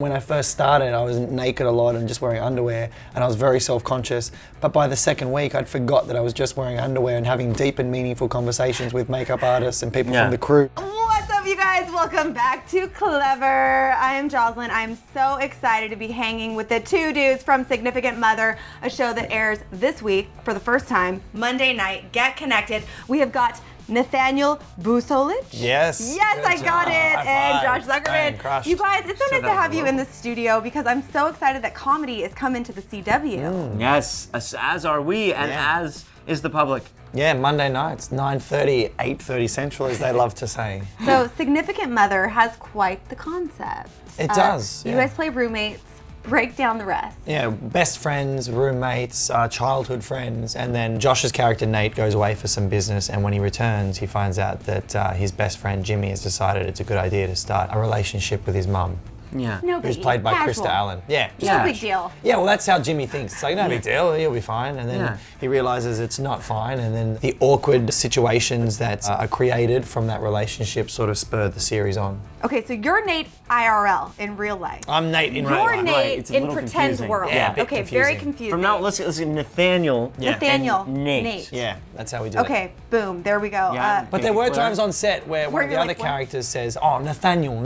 When I first started, I was naked a lot and just wearing underwear, and I was very self-conscious. But by the second week, I'd forgot that I was just wearing underwear and having deep and meaningful conversations with makeup artists and people from the crew. What's up, you guys? Welcome back to Clevver. I am Jocelyn. I'm so excited to be hanging with the two dudes from Significant Mother, a show that airs this week for the first time, Monday night. Get connected. We have got Nathaniel Buzolic. Yes. Yes, I got it. And Josh Zuckerman. Crushed. You guys, it's so nice to have you in the studio because I'm so excited that comedy is coming to the CW. Yes, as are we, and as is the public. Yeah, Monday nights, 9:30, 8:30 Central, as they love to say. So Significant Mother has quite the concept. It does. You guys play roommates. Break down the rest. Yeah, best friends, roommates, childhood friends, and then Josh's character Nate goes away for some business, and when he returns, he finds out that his best friend Jimmy has decided it's a good idea to start a relationship with his mum. Yeah. No biggie. Who's played by Casual. Krista Allen. Yeah. No big deal. Yeah, well, that's how Jimmy thinks. It's like, no big deal, he'll be fine. And then he realizes it's not fine. And then the awkward situations that are created from that relationship sort of spur the series on. Okay, so you're Nate IRL in real life. I'm Nate in real You're life. Nate It's a in little pretend confusing. world. Yeah, a bit okay, very confusing. confusing. From now, listen, Nathaniel. Nathaniel. And Nate. Yeah, that's how we do it. Okay, boom, there we go. Yeah. But there were times on set where one of the you're other like, what? characters says, "Oh, Nathaniel,"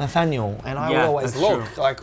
and I would Yeah, always that's look true. like,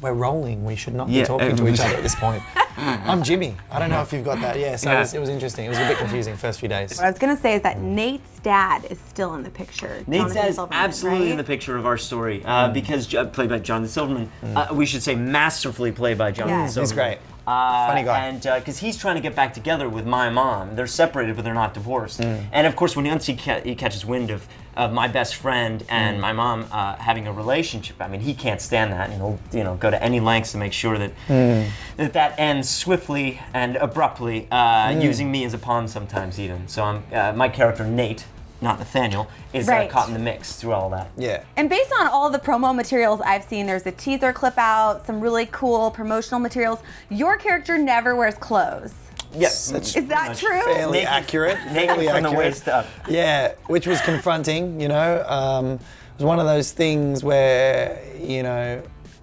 we're rolling. We should not be Yeah, talking to each other at this point. I'm Jimmy. I don't know if you've got that. Yeah, so Yeah. it was interesting. It was a bit confusing first few days. What I was gonna say is that Nate's dad is still in the picture. Nate's Jonathan dad is Silverman, absolutely right? in the picture of our story because played by Jonathan Silverman. We should say masterfully played by Jonathan Yeah. Silverman. He's great. Funny guy. And because he's trying to get back together with my mom. They're separated, but they're not divorced. And of course, when once he catches wind of my best friend and my mom having a relationship, I mean, he can't stand that. And he'll go to any lengths to make sure that that ends swiftly and abruptly, using me as a pawn sometimes even. So I'm my character Nate, not Nathaniel, is Right. caught in the mix through all that. Yeah. And based on all the promo materials I've seen, there's a teaser clip out, some really cool promotional materials. Your character never wears clothes. Yes, that's Is that true? fairly Naked- accurate. Naked Fairly from the accurate. waist up. Yeah, which was confronting, It was one of those things where,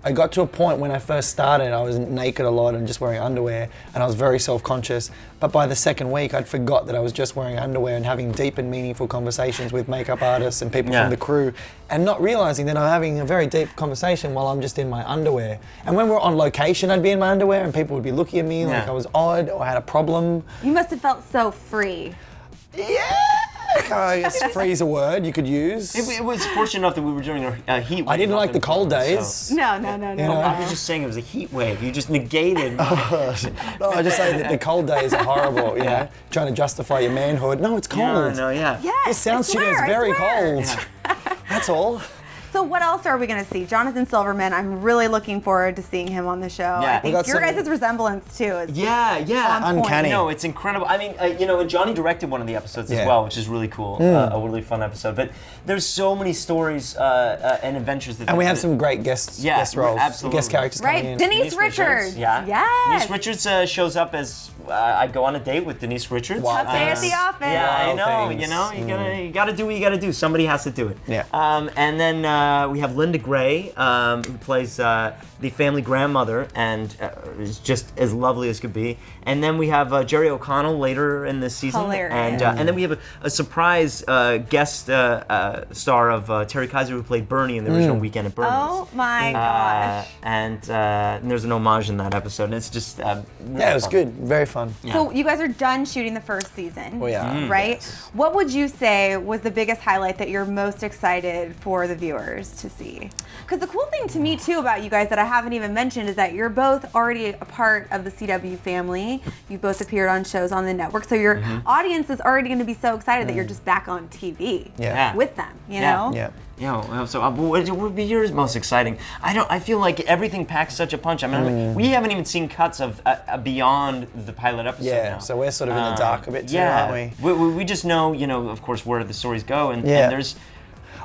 I got to a point when I first started, I was naked a lot and just wearing underwear, and I was very self-conscious. But by the second week, I'd forgot that I was just wearing underwear and having deep and meaningful conversations with makeup artists and people from the crew, and not realizing that I'm having a very deep conversation while I'm just in my underwear. And when we're on location, I'd be in my underwear and people would be looking at me like I was odd or had a problem. You must have felt so free. Yeah, I guess free's a word you could use. It was fortunate enough that we were doing a heat wave. I didn't like up the in cold Florida, days. so- No. I was just saying it was a heat wave. You just negated. No, I just say that the cold days are horrible, trying to justify your manhood. No, it's cold. Yeah. Yes, This sound I studio swear, is I very swear. cold. That's all. So what else are we going to see? Jonathan Silverman, I'm really looking forward to seeing him on the show. Yeah. I think We got your some- guys' resemblance too is Yeah. on point. Uncanny. No, it's incredible. I mean, and Johnny directed one of the episodes as Yeah. well, which is really cool. A really fun episode. But there's so many stories and adventures that. And we have some great guest roles, absolutely. guest characters coming Right, in. Denise Richards. Yeah. Yes. Denise Richards shows up as I go on a date with Denise Richards. Wild Day at the office. Yeah, I Wild know. things. You gotta do what you gotta do. Somebody has to do it. Yeah. And then we have Linda Gray, who plays the family grandmother, and is just as lovely as could be. And then we have Jerry O'Connell later in this season. Hilarious. And then we have a surprise guest star of Terry Kaiser, who played Bernie in the original Weekend at Bernie's. Oh my gosh. And there's an homage in that episode, and it's just Yeah, it was good. Very fun. So you guys are done shooting the first season. We are. Right? What would you say was the biggest highlight that you're most excited for the viewers to see? Because the cool thing to me too about you guys that I haven't even mentioned is that you're both already a part of the CW family. You've both appeared on shows on the network. So your audience is already going to be so excited that you're just back on TV Yeah. with them, you Yeah. know? Yeah. Yeah, so what would be yours most exciting? I feel like everything packs such a punch. I mean, we haven't even seen cuts of beyond the pilot episode Yeah, now. so we're sort of in the dark a bit too, yeah. aren't we? We just know, of course, where the stories go, and Yeah. there's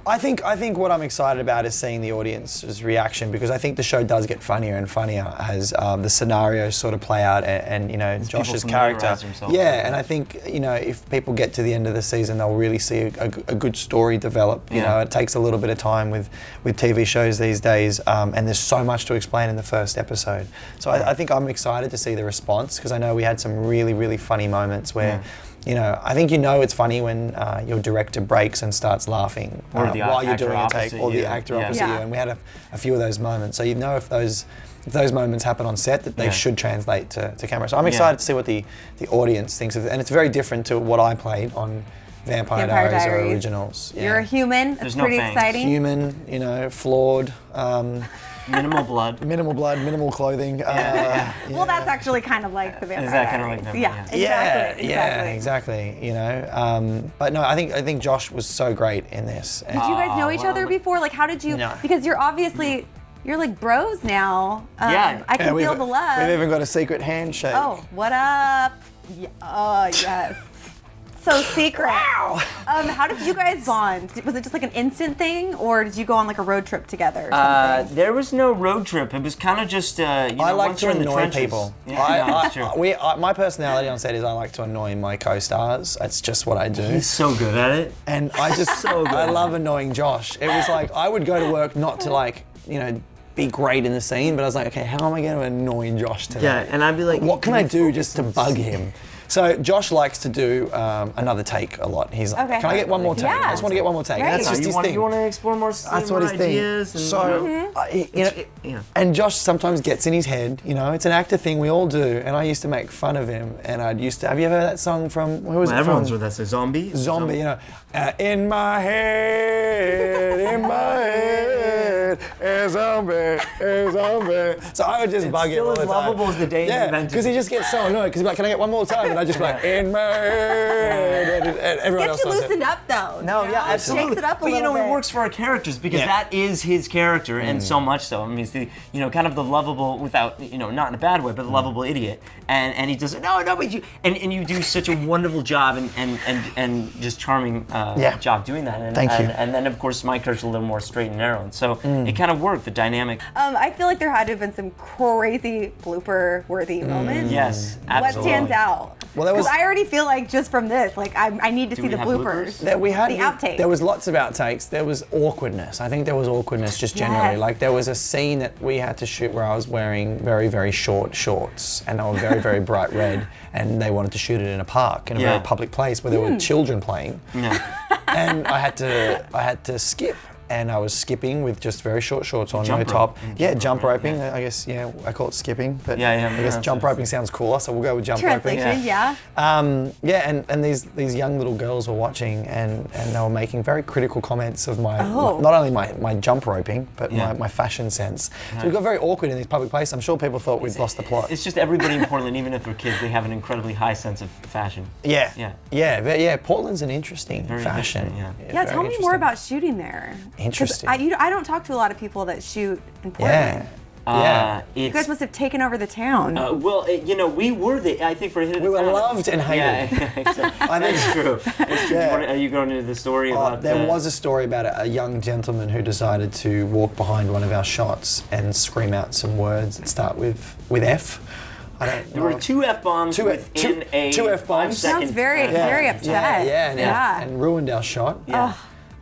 I think what I'm excited about is seeing the audience's reaction, because I think the show does get funnier and funnier as the scenarios sort of play out, and you know, Josh's character. Yeah, and I think, you know, if people get to the end of the season, they'll really see a good story develop. You know, it takes a little bit of time with TV shows these days, and there's so much to explain in the first episode. So I think I'm excited to see the response, because I know we had some really, really funny moments where. You know, I think you know it's funny when your director breaks and starts laughing while you're doing a take, or the actor opposite you. And we had a few of those moments. So you know if those moments happen on set, that they should translate to camera. So I'm excited to see what the audience thinks of it. And it's very different to what I played on Vampire Diaries or originals. Yeah. You're a human. That's pretty exciting. Human, you know, flawed. Minimal blood. Minimal clothing. Well, that's actually kind of like the Vampire Is that kind of like Vampire? Yeah, exactly. You know, but no, I think Josh was so great in this. Did you guys know each other before? Like, how did you? No. Because you're obviously like bros now. I can feel the love. We've even got a secret handshake. Oh, what up? Oh, yes. So secret. Wow. How did you guys bond? Was it just like an instant thing, or did you go on like a road trip together or something? There was no road trip. It was kind of just, I like to annoy people. Yeah, my personality on set is I like to annoy my co-stars. That's just what I do. He's so good at it. And I just, I love annoying Josh. It was like, I would go to work not to like, you know, be great in the scene, but I was like, okay, how am I going to annoy Josh today? Yeah, and I'd be like, what can I do just to bug him? So Josh likes to do another take a lot. He's like, can I get one more take? Yeah. I just want to get one more take. Right. That's just his thing. You want to explore more That's what his ideas? Thing. So, and Josh sometimes gets in his head, you know, it's an actor thing, we all do. And I used to make fun of him. And have you ever heard that song from, who was it from? Everyone's heard that, so Zombie, you know. In my head, a zombie. So I would just bug him all the time. Still as lovable as the day he invented. Because he just gets so annoyed, because he's like, can I get one more time? And I just be like, in my head. And everyone else Gets you does loosened up though. No, yeah, absolutely. Shakes it up a but little bit. It works for our characters, because that is his character, and so much so. I mean, it's the, you know, kind of the lovable, without, you know, not in a bad way, but the lovable idiot. And he does, no, but you, and you do such a wonderful job and just charming job doing that. And, Thank you. And then, of course, my character's a little more straight and narrow, and so it kind of worked, the dynamic. I feel like there had to have been some crazy blooper-worthy moments. Yes, absolutely. What stands out? Well, because I already feel like just from this, like I need to see the bloopers. That we had the outtakes. There was lots of outtakes. There was awkwardness. I think there was awkwardness just generally. Yes. Like there was a scene that we had to shoot where I was wearing very, very short shorts, and they were very, very bright red, and they wanted to shoot it in a park, in a very public place where there were children playing. And I had to skip. And I was skipping with just very short shorts on, no top. Jump roping. I guess, I call it skipping. But I guess jump roping sounds cooler, so we'll go with jump roping. Translation, and these young little girls were watching, and they were making very critical comments of not only my jump roping, but my fashion sense. So we got very awkward in these public places. I'm sure people thought we'd lost the plot. It's just everybody in Portland, even if they're kids, they have an incredibly high sense of fashion. Portland's an interesting fashion. Tell me more about shooting there. Interesting. I don't talk to a lot of people that shoot in Portland. You guys must have taken over the town. We were I think for a hit of the We were town. loved and hated. I think it's true. It's true. Are you going into the story about? There was a story about a young gentleman who decided to walk behind one of our shots and scream out some words that start with F. There were two F-bombs within a 5-second. Sounds very upset. And ruined our shot.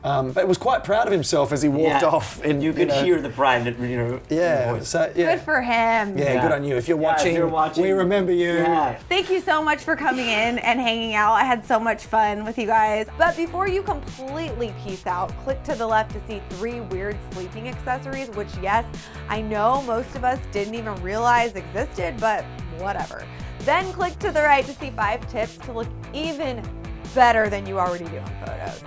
But it was quite proud of himself as he walked off. And you could hear the pride in your voice. So good for him. Good on you. If you're watching, we remember you. Thank you so much for coming in and hanging out. I had so much fun with you guys. But before you completely peace out, click to the left to see 3 weird sleeping accessories, which yes, I know most of us didn't even realize existed, but whatever. Then click to the right to see 5 tips to look even better than you already do in photos.